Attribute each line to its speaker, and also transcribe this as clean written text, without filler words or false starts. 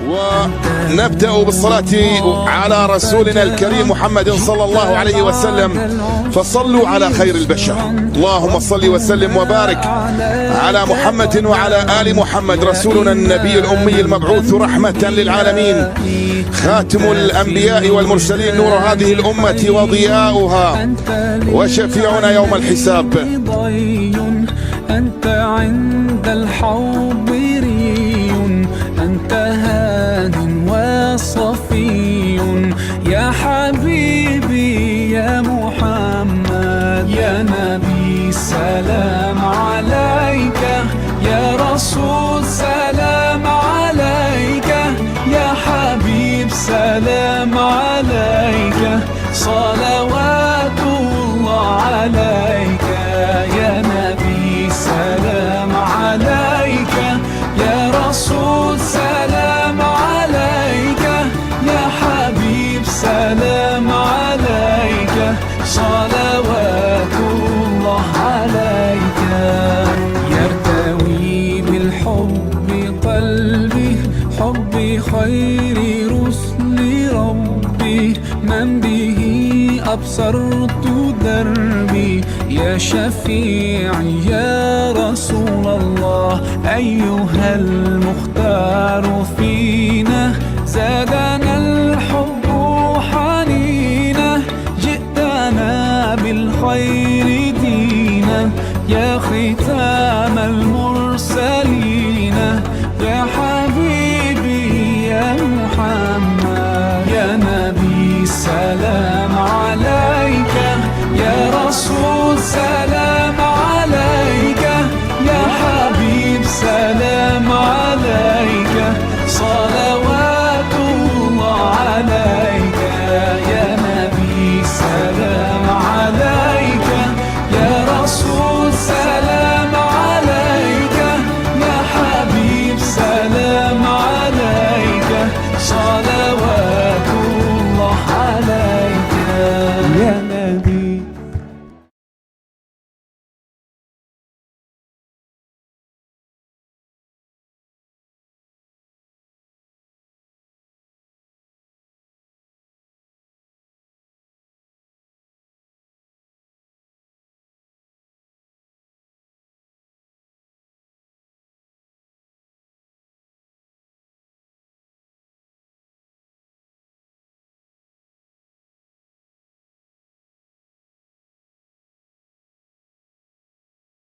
Speaker 1: ونبدأ بالصلاة على رسولنا الكريم محمد صلى الله عليه وسلم. فصلوا على خير البشر. اللهم صل وسلم وبارك على محمد وعلى آل محمد، رسولنا النبي الأمي المبعوث رحمة للعالمين، خاتم الأنبياء والمرسلين، نور هذه الأمة وضياؤها، وشفيعنا يوم الحساب.
Speaker 2: أنت عند الحوض ري، أنت هاد وصفي، يا حبيبي يا محمد، يا نبي سلام عليك، يا رسول سلام عليك، يا حبيب سلام عليك، صلوات الله عليك، يا نبي سلام عليك، يا رسول سلام عليك، يا حبيب سلام عليك، صلوات الله عليك. يرتوي بالحب قلبي، حب خير رسل ربي، من به أبصرت دربي، يا شفيعي يا رسول الله، أيها المختار فينا زاد